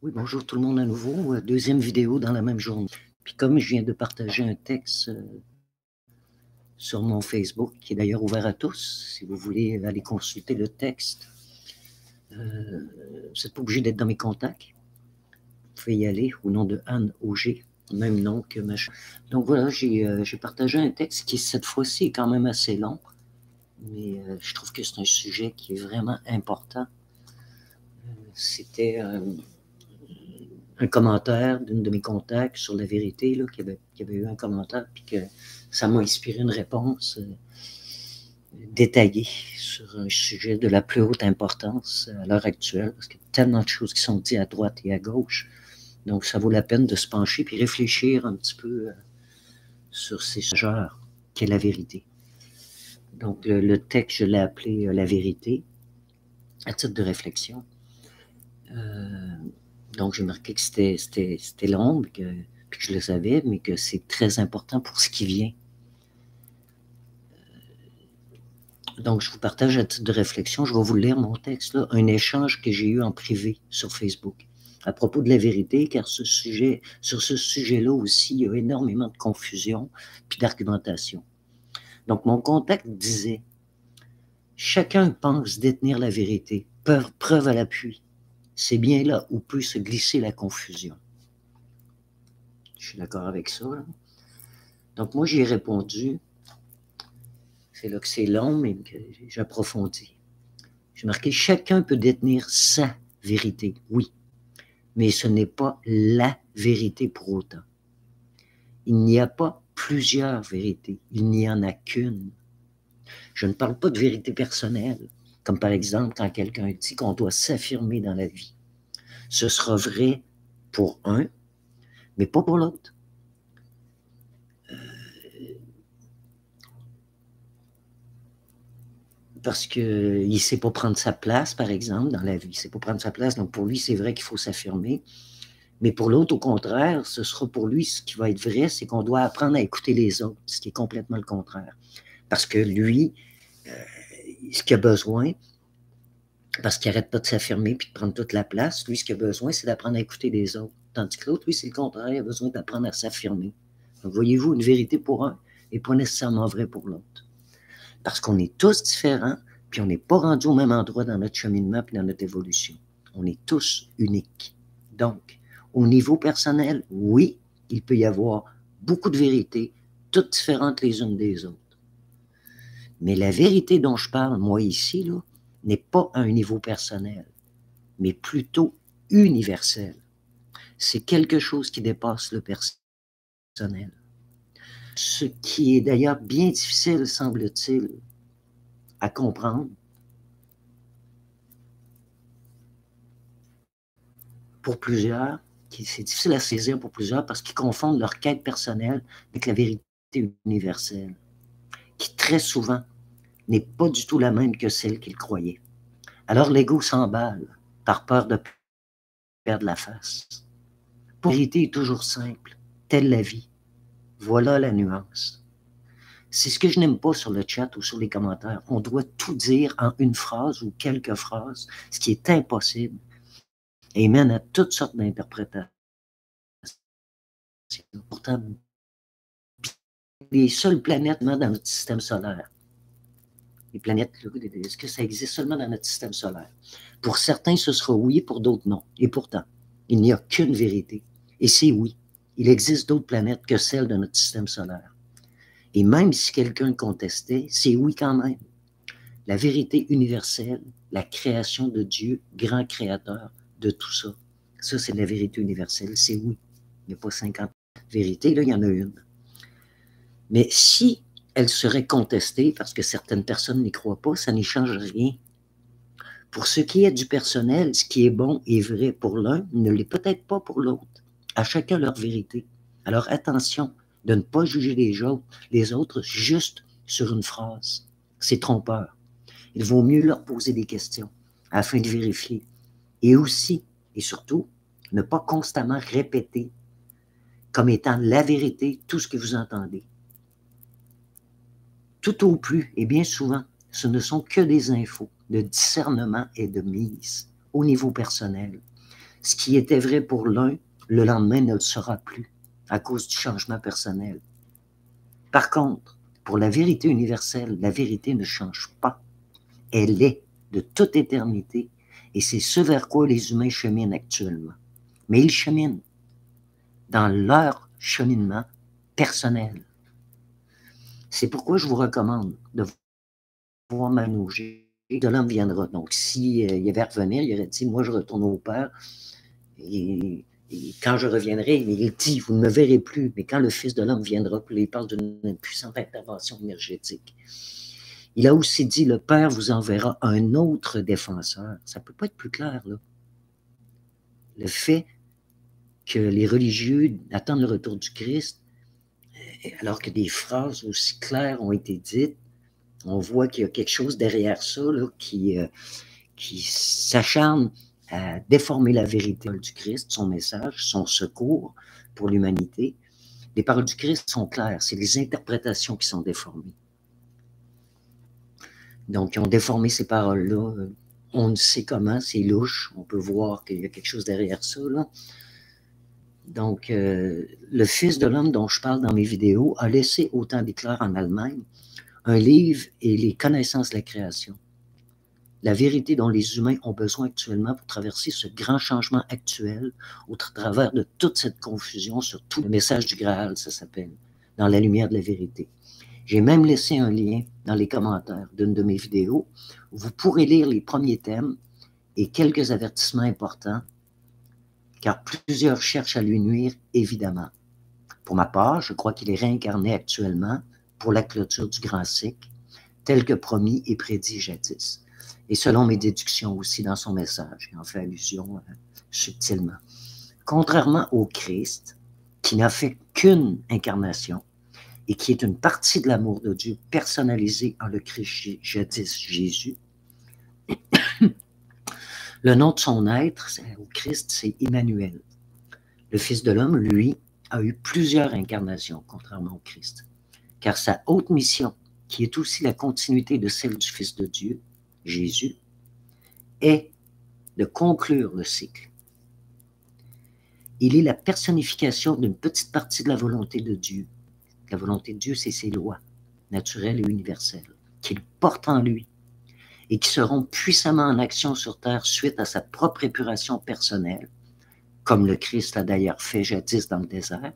Oui, bonjour tout le monde à nouveau. Deuxième vidéo dans la même journée. Puis comme je viens de partager un texte sur mon Facebook, qui est d'ailleurs ouvert à tous, si vous voulez aller consulter le texte, vous n'êtes pas obligé d'être dans mes contacts. Vous pouvez y aller au nom de Anne Auger, même nom que ma... Donc voilà, j'ai partagé un texte qui cette fois-ci est quand même assez long, mais je trouve que c'est un sujet qui est vraiment important. C'était un commentaire d'une de mes contacts sur la vérité, là, qui avait eu un commentaire, puis que ça m'a inspiré une réponse détaillée sur un sujet de la plus haute importance à l'heure actuelle, parce qu'il y a tellement de choses qui sont dites à droite et à gauche. Donc, ça vaut la peine de se pencher puis réfléchir un petit peu sur ces genres qu'est la vérité. Donc, le texte, je l'ai appelé La vérité, à titre de réflexion. Donc, j'ai marqué que c'était long, puis que je le savais, mais que c'est très important pour ce qui vient. Donc, je vous partage à titre de réflexion, je vais vous lire mon texte, là, un échange que j'ai eu en privé sur Facebook à propos de la vérité, car sur ce sujet-là aussi, il y a énormément de confusion puis d'argumentation. Donc, mon contact disait, chacun pense détenir la vérité, preuve à l'appui. C'est bien là où peut se glisser la confusion. Je suis d'accord avec ça, là. Donc, moi, j'ai répondu, c'est là que c'est long, mais que j'approfondis. J'ai marqué, chacun peut détenir sa vérité, oui, mais ce n'est pas la vérité pour autant. Il n'y a pas plusieurs vérités, il n'y en a qu'une. Je ne parle pas de vérité personnelle, comme par exemple quand quelqu'un dit qu'on doit s'affirmer dans la vie. Ce sera vrai pour un, mais pas pour l'autre. Parce qu'il ne sait pas prendre sa place, par exemple, dans la vie. Il ne sait pas prendre sa place, donc pour lui, c'est vrai qu'il faut s'affirmer. Mais pour l'autre, au contraire, ce sera pour lui ce qui va être vrai, c'est qu'on doit apprendre à écouter les autres, ce qui est complètement le contraire. Parce que lui, ce qu'il a besoin, parce qu'il n'arrête pas de s'affirmer puis de prendre toute la place, lui, ce qu'il a besoin, c'est d'apprendre à écouter les autres. Tandis que l'autre, lui, c'est le contraire, il a besoin d'apprendre à s'affirmer. Donc, voyez-vous, une vérité pour un n'est pas nécessairement vraie pour l'autre. Parce qu'on est tous différents, puis on n'est pas rendu au même endroit dans notre cheminement puis dans notre évolution. On est tous uniques. Donc, au niveau personnel, oui, il peut y avoir beaucoup de vérités, toutes différentes les unes des autres. Mais la vérité dont je parle, moi ici, là, n'est pas à un niveau personnel, mais plutôt universel. C'est quelque chose qui dépasse le personnel. Ce qui est d'ailleurs bien difficile, semble-t-il, à comprendre pour plusieurs, c'est difficile à saisir pour plusieurs parce qu'ils confondent leur quête personnelle avec la vérité universelle, qui très souvent n'est pas du tout la même que celle qu'ils croyaient. Alors l'ego s'emballe par peur de perdre la face. La vérité est toujours simple, telle la vie. Voilà la nuance. C'est ce que je n'aime pas sur le chat ou sur les commentaires. On doit tout dire en une phrase ou quelques phrases, ce qui est impossible et mène à toutes sortes d'interprétations. Pourtant, les seules planètes dans notre système solaire, les planètes, est-ce que ça existe seulement dans notre système solaire? Pour certains, ce sera oui, pour d'autres, non. Et pourtant, il n'y a qu'une vérité. Et c'est oui. Il existe d'autres planètes que celles de notre système solaire. Et même si quelqu'un le contestait, c'est oui quand même. La vérité universelle, la création de Dieu, grand créateur de tout ça, ça c'est la vérité universelle, c'est oui. Il n'y a pas 50 vérités, là il y en a une. Mais si elle serait contestée, parce que certaines personnes n'y croient pas, ça n'y change rien. Pour ce qui est du personnel, ce qui est bon et vrai pour l'un ne l'est peut-être pas pour l'autre. À chacun leur vérité. Alors attention de ne pas juger les autres juste sur une phrase. C'est trompeur. Il vaut mieux leur poser des questions afin de vérifier. Et aussi, et surtout, ne pas constamment répéter comme étant la vérité tout ce que vous entendez. Tout au plus, et bien souvent, ce ne sont que des infos de discernement et de mise au niveau personnel. Ce qui était vrai pour l'un, le lendemain ne le sera plus à cause du changement personnel. Par contre, pour la vérité universelle, la vérité ne change pas. Elle est de toute éternité et c'est ce vers quoi les humains cheminent actuellement. Mais ils cheminent dans leur cheminement personnel. C'est pourquoi je vous recommande de voir Manouché. De l'homme viendra. Donc, s'il y avait à revenir, il aurait dit, moi, je retourne au Père et quand je reviendrai, il dit, vous ne me verrez plus, mais quand le Fils de l'homme viendra, puis il parle d'une puissante intervention énergétique. Il a aussi dit, le Père vous enverra un autre défenseur. Ça ne peut pas être plus clair, là. Le fait que les religieux attendent le retour du Christ, alors que des phrases aussi claires ont été dites, on voit qu'il y a quelque chose derrière ça là, qui s'acharne à déformer la vérité du Christ, son message, son secours pour l'humanité. Les paroles du Christ sont claires, c'est les interprétations qui sont déformées. Donc, ils ont déformé ces paroles-là. On ne sait comment, c'est louche. On peut voir qu'il y a quelque chose derrière ça, là. Donc, le Fils de l'homme dont je parle dans mes vidéos a laissé au temps d'Hitler en Allemagne un livre et les connaissances de la création. La vérité dont les humains ont besoin actuellement pour traverser ce grand changement actuel au travers de toute cette confusion sur tout le message du Graal, ça s'appelle, dans la lumière de la vérité. J'ai même laissé un lien dans les commentaires d'une de mes vidéos où vous pourrez lire les premiers thèmes et quelques avertissements importants, car plusieurs cherchent à lui nuire, évidemment. Pour ma part, je crois qu'il est réincarné actuellement pour la clôture du grand cycle, tel que promis et prédit jadis. Et selon mes déductions aussi dans son message, il en fait allusion subtilement. Contrairement au Christ, qui n'a fait qu'une incarnation et qui est une partie de l'amour de Dieu personnalisé en le Christ jadis Jésus, le nom de son être au Christ, c'est Emmanuel. Le Fils de l'homme, lui, a eu plusieurs incarnations, contrairement au Christ, car sa haute mission, qui est aussi la continuité de celle du Fils de Dieu, Jésus, est de conclure le cycle. Il est la personnification d'une petite partie de la volonté de Dieu. La volonté de Dieu, c'est ses lois naturelles et universelles, qu'il porte en lui et qui seront puissamment en action sur terre suite à sa propre épuration personnelle, comme le Christ l'a d'ailleurs fait jadis dans le désert,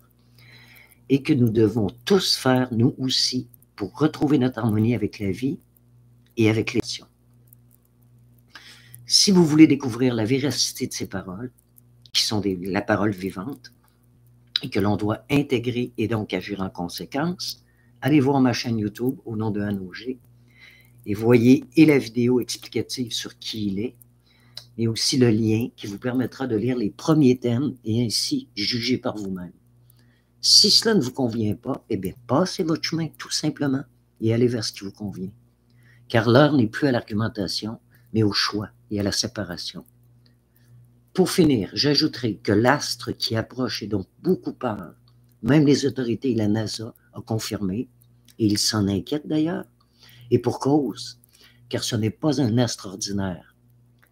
et que nous devons tous faire, nous aussi, pour retrouver notre harmonie avec la vie et avec les actions. Si vous voulez découvrir la véracité de ces paroles, qui sont la parole vivante, et que l'on doit intégrer et donc agir en conséquence, allez voir ma chaîne YouTube au nom de Anouché et voyez et la vidéo explicative sur qui il est, mais aussi le lien qui vous permettra de lire les premiers thèmes et ainsi juger par vous-même. Si cela ne vous convient pas, eh bien, passez votre chemin tout simplement et allez vers ce qui vous convient. Car l'heure n'est plus à l'argumentation, mais au choix et à la séparation. Pour finir, j'ajouterai que l'astre qui approche et dont beaucoup parlent, même les autorités et la NASA ont confirmé, et ils s'en inquiètent d'ailleurs, et pour cause, car ce n'est pas un astre ordinaire.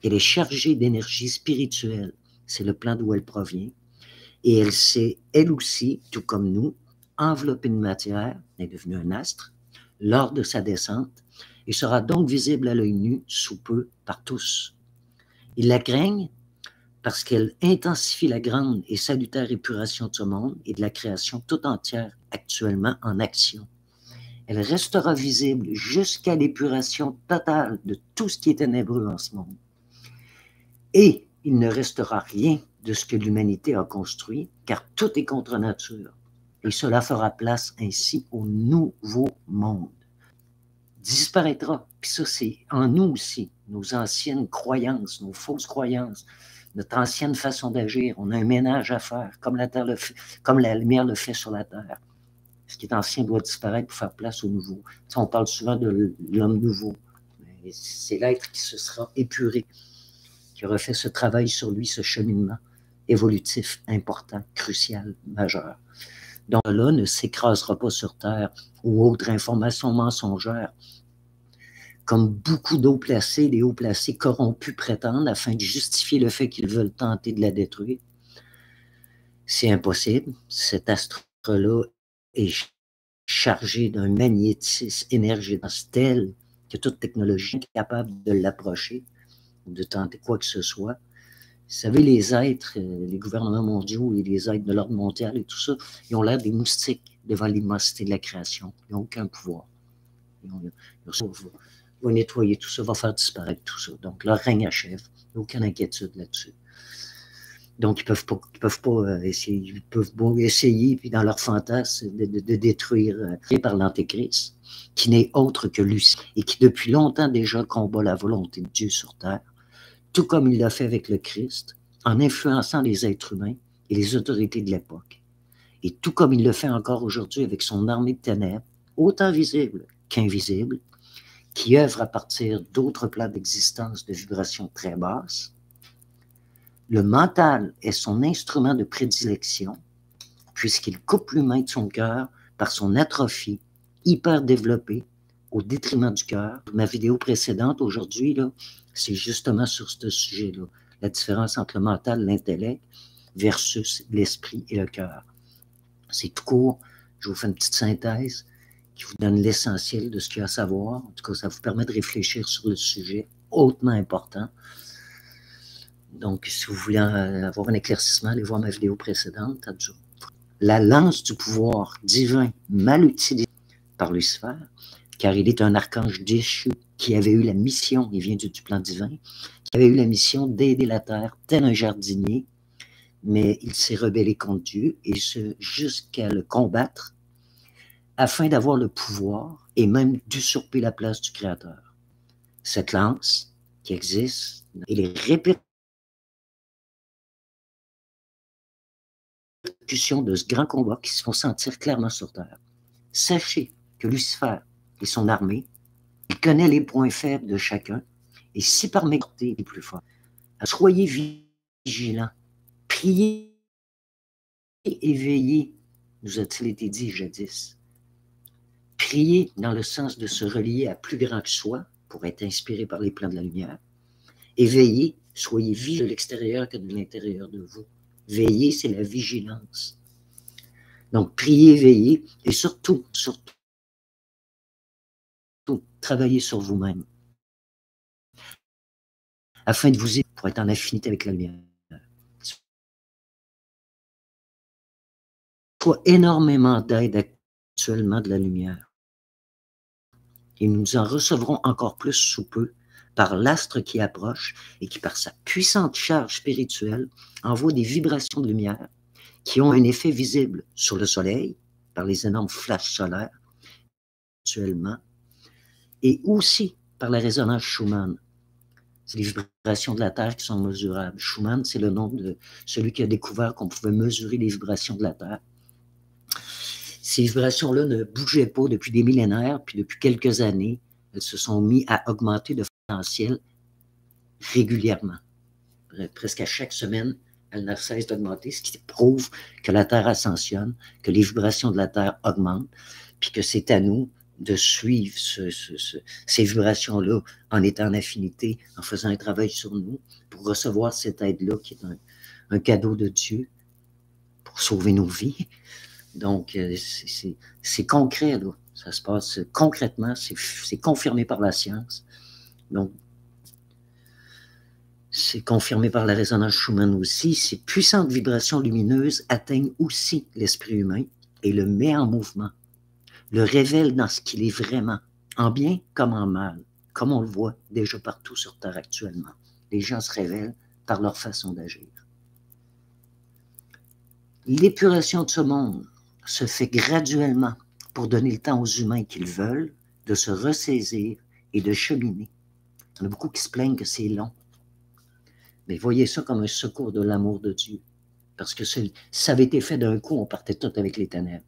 Elle est chargée d'énergie spirituelle, c'est le plan d'où elle provient, et elle s'est, elle aussi, tout comme nous, enveloppée de matière, est devenue un astre, lors de sa descente, et sera donc visible à l'œil nu sous peu par tous. Ils la craignent parce qu'elle intensifie la grande et salutaire épuration de ce monde et de la création tout entière actuellement en action. Elle restera visible jusqu'à l'épuration totale de tout ce qui est ténébreux en ce monde. Et il ne restera rien de ce que l'humanité a construit, car tout est contre nature. Et cela fera place ainsi au nouveau monde. Disparaîtra. Puis ça, c'est en nous aussi, nos anciennes croyances, nos fausses croyances, notre ancienne façon d'agir. On a un ménage à faire, comme la terre le fait, comme la lumière le fait sur la terre. Ce qui est ancien doit disparaître pour faire place au nouveau. Ça, on parle souvent de l'homme nouveau. C'est l'être qui se sera épuré, qui aura fait ce travail sur lui, ce cheminement évolutif important, crucial, majeur. Donc là, ne s'écrasera pas sur terre ou autre information mensongère comme beaucoup d'hauts placés, les hauts placés corrompus prétendent, afin de justifier le fait qu'ils veulent tenter de la détruire. C'est impossible. Cet astre-là est chargé d'un magnétisme énergétique tel que toute technologie est capable de l'approcher ou de tenter quoi que ce soit. Vous savez, les êtres, les gouvernements mondiaux et les êtres de l'ordre mondial et tout ça, ils ont l'air des moustiques devant l'immensité de la création. Ils n'ont aucun pouvoir. Va nettoyer tout ça, va faire disparaître tout ça. Donc, leur règne achève. Il n'y a aucune inquiétude là-dessus. Donc, ils peuvent pas essayer, ils peuvent essayer, puis dans leur fantasme, de détruire par l'Antéchrist, qui n'est autre que Lucifer, et qui depuis longtemps déjà combat la volonté de Dieu sur terre, tout comme il l'a fait avec le Christ, en influençant les êtres humains et les autorités de l'époque. Et tout comme il le fait encore aujourd'hui avec son armée de ténèbres, autant visible qu'invisible, qui œuvre à partir d'autres plans d'existence de vibrations très basses. Le mental est son instrument de prédilection, puisqu'il coupe l'humain de son cœur par son atrophie hyper développée au détriment du cœur. Ma vidéo précédente aujourd'hui, c'est justement sur ce sujet-là, la différence entre le mental et l'intellect versus l'esprit et le cœur. C'est tout court, je vous fais une petite synthèse qui vous donne l'essentiel de ce qu'il y a à savoir. En tout cas, ça vous permet de réfléchir sur le sujet hautement important. Donc, si vous voulez avoir un éclaircissement, allez voir ma vidéo précédente. La lance du pouvoir divin mal utilisée par Lucifer, car il est un archange déchu qui avait eu la mission, il vient du plan divin, qui avait eu la mission d'aider la terre tel un jardinier, mais il s'est rebellé contre Dieu et ce jusqu'à le combattre afin d'avoir le pouvoir et même d'usurper la place du Créateur. Cette lance qui existe et les répercussions de ce grand combat qui se font sentir clairement sur terre. Sachez que Lucifer et son armée, il connaît les points faibles de chacun, et si par méchanceté il est plus fort, soyez vigilants, priez et veillez, nous a-t-il été dit jadis. Priez dans le sens de se relier à plus grand que soi pour être inspiré par les plans de la lumière, et veillez, soyez vigilants de l'extérieur que de l'intérieur de vous. Veiller, c'est la vigilance. Donc, priez, veillez, et surtout, travaillez sur vous-même, afin de vous aider pour être en affinité avec la lumière. Il faut énormément d'aide actuellement de la lumière. Et nous en recevrons encore plus sous peu par l'astre qui approche et qui, par sa puissante charge spirituelle, envoie des vibrations de lumière qui ont un effet visible sur le Soleil, par les énormes flashs solaires, actuellement, et aussi par la résonance Schumann. C'est les vibrations de la Terre qui sont mesurables. Schumann, c'est le nom de celui qui a découvert qu'on pouvait mesurer les vibrations de la Terre. Ces vibrations-là ne bougeaient pas depuis des millénaires, puis depuis quelques années, elles se sont mises à augmenter de potentiel régulièrement. Presque à chaque semaine, elles ne cessent d'augmenter, ce qui prouve que la Terre ascensionne, que les vibrations de la Terre augmentent, puis que c'est à nous de suivre ces vibrations-là en étant en affinité, en faisant un travail sur nous, pour recevoir cette aide-là qui est un cadeau de Dieu pour sauver nos vies. Donc, c'est concret, là. Ça se passe concrètement, c'est confirmé par la science. Donc, c'est confirmé par la résonance Schumann aussi. Ces puissantes vibrations lumineuses atteignent aussi l'esprit humain et le met en mouvement, le révèle dans ce qu'il est vraiment, en bien comme en mal, comme on le voit déjà partout sur Terre actuellement. Les gens se révèlent par leur façon d'agir. L'épuration de ce monde se fait graduellement pour donner le temps aux humains qu'ils veulent de se ressaisir et de cheminer. Il y en a beaucoup qui se plaignent que c'est long. Mais voyez ça comme un secours de l'amour de Dieu. Parce que si ça avait été fait d'un coup, on partait tout avec les ténèbres.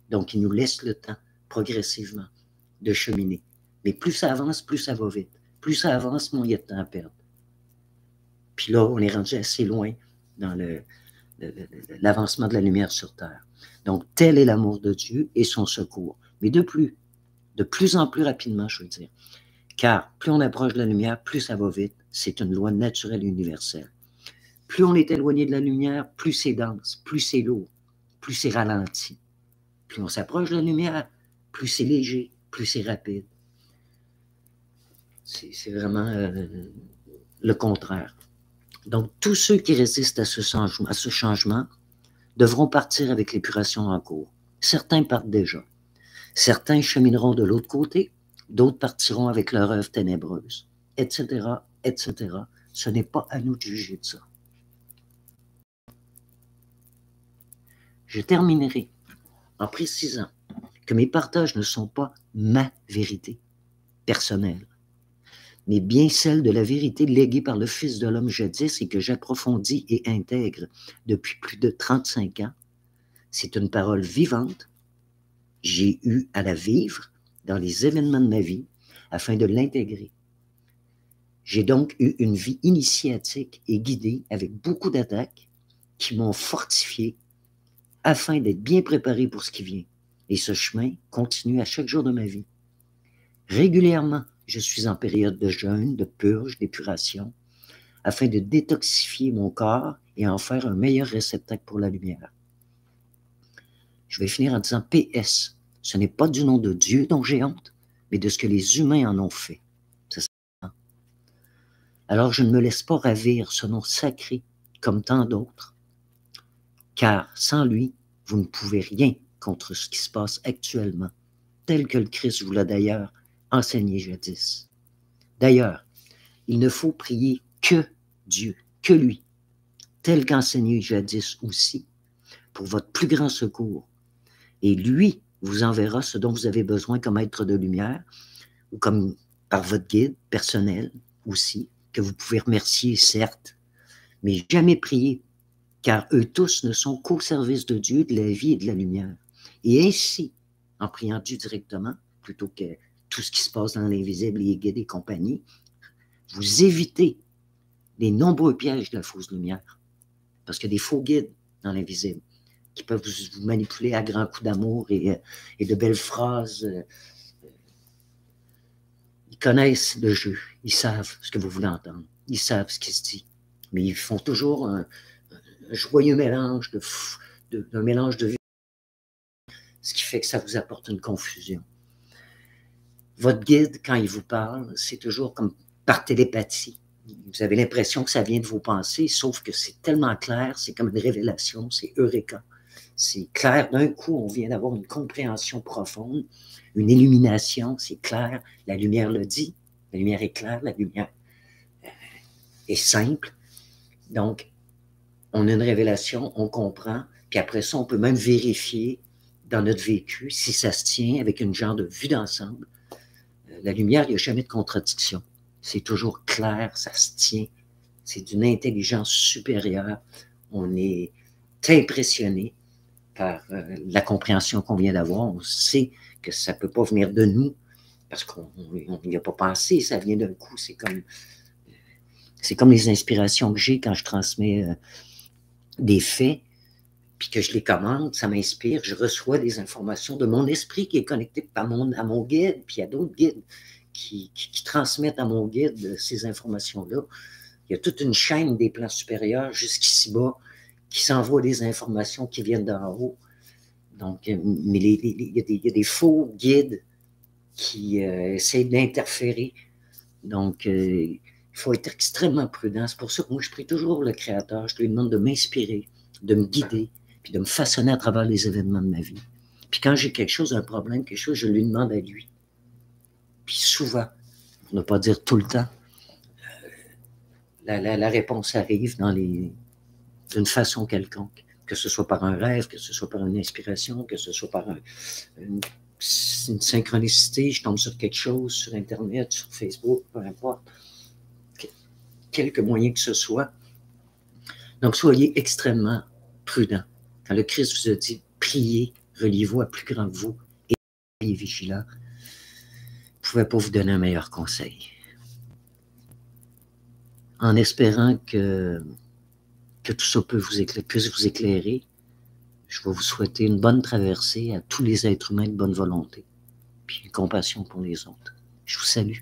Donc, il nous laisse le temps, progressivement, de cheminer. Mais plus ça avance, plus ça va vite. Plus ça avance, moins il y a de temps à perdre. Puis là, on est rendu assez loin dans l'avancement de la lumière sur Terre. Donc, tel est l'amour de Dieu et son secours. Mais de plus en plus rapidement, je veux dire. Car plus on approche de la lumière, plus ça va vite. C'est une loi naturelle universelle. Plus on est éloigné de la lumière, plus c'est dense, plus c'est lourd, plus c'est ralenti. Plus on s'approche de la lumière, plus c'est léger, plus c'est rapide. C'est vraiment le contraire. Donc, tous ceux qui résistent à ce changement devront partir avec l'épuration en cours. Certains partent déjà. Certains chemineront de l'autre côté, d'autres partiront avec leur œuvre ténébreuse, etc., etc. Ce n'est pas à nous de juger de ça. Je terminerai en précisant que mes partages ne sont pas ma vérité personnelle, mais bien celle de la vérité léguée par le Fils de l'homme jadis et que j'approfondis et intègre depuis plus de 35 ans. C'est une parole vivante. J'ai eu à la vivre dans les événements de ma vie afin de l'intégrer. J'ai donc eu une vie initiatique et guidée avec beaucoup d'attaques qui m'ont fortifié afin d'être bien préparé pour ce qui vient. Et ce chemin continue à chaque jour de ma vie. Régulièrement, je suis en période de jeûne, de purge, d'épuration, afin de détoxifier mon corps et en faire un meilleur réceptacle pour la lumière. Je vais finir en disant PS. Ce n'est pas du nom de Dieu dont j'ai honte, mais de ce que les humains en ont fait. C'est ça. Alors je ne me laisse pas ravir ce nom sacré comme tant d'autres, car sans lui, vous ne pouvez rien contre ce qui se passe actuellement, tel que le Christ vous l'a d'ailleurs enseigné jadis. D'ailleurs, il ne faut prier que Dieu, que lui, tel qu'enseigné jadis aussi, pour votre plus grand secours. Et lui vous enverra ce dont vous avez besoin comme être de lumière, ou comme par votre guide personnel aussi, que vous pouvez remercier, certes, mais jamais prier, car eux tous ne sont qu'au service de Dieu, de la vie et de la lumière. Et ainsi, en priant Dieu directement, plutôt que tout ce qui se passe dans l'invisible, les guides et compagnie, vous évitez les nombreux pièges de la fausse lumière. Parce qu'il y a des faux guides dans l'invisible qui peuvent vous manipuler à grands coups d'amour et de belles phrases. Ils connaissent le jeu, ils savent ce que vous voulez entendre, ils savent ce qui se dit, mais ils font toujours un joyeux mélange d'un mélange de vie, ce qui fait que ça vous apporte une confusion. Votre guide, quand il vous parle, c'est toujours comme par télépathie. Vous avez l'impression que ça vient de vos pensées, sauf que c'est tellement clair, c'est comme une révélation, c'est eureka. C'est clair, d'un coup, on vient d'avoir une compréhension profonde, une illumination, c'est clair, la lumière le dit, la lumière est claire, la lumière est simple. Donc, on a une révélation, on comprend, puis après ça, on peut même vérifier dans notre vécu si ça se tient avec une genre de vue d'ensemble. La lumière, il n'y a jamais de contradiction. C'est toujours clair, ça se tient. C'est d'une intelligence supérieure. On est impressionné par la compréhension qu'on vient d'avoir. On sait que ça ne peut pas venir de nous parce qu'on n'y a pas pensé, ça vient d'un coup. C'est comme les inspirations que j'ai quand je transmets des faits, puis que je les commande, ça m'inspire. Je reçois des informations de mon esprit qui est connecté à mon guide, puis il y a d'autres guides qui transmettent à mon guide ces informations-là. Il y a toute une chaîne des plans supérieurs jusqu'ici-bas qui s'envoient des informations qui viennent d'en haut. Donc, mais il y a des faux guides qui essaient d'interférer. Donc, il faut être extrêmement prudent. C'est pour ça que moi, je prie toujours le Créateur. Je lui demande de m'inspirer, de me guider, puis de me façonner à travers les événements de ma vie. Puis quand j'ai quelque chose, un problème, quelque chose, je lui demande à lui. Puis souvent, pour ne pas dire tout le temps, la réponse arrive d'une façon quelconque, que ce soit par un rêve, que ce soit par une inspiration, que ce soit par une synchronicité, je tombe sur quelque chose, sur Internet, sur Facebook, peu importe, quelque moyen que ce soit. Donc, soyez extrêmement prudents. Quand le Christ vous a dit, priez, reliez-vous à plus grand que vous et soyez vigilants, je ne pouvais pas vous donner un meilleur conseil. En espérant que tout ça puisse vous éclairer, je vais vous souhaiter une bonne traversée à tous les êtres humains de bonne volonté, puis une compassion pour les autres. Je vous salue.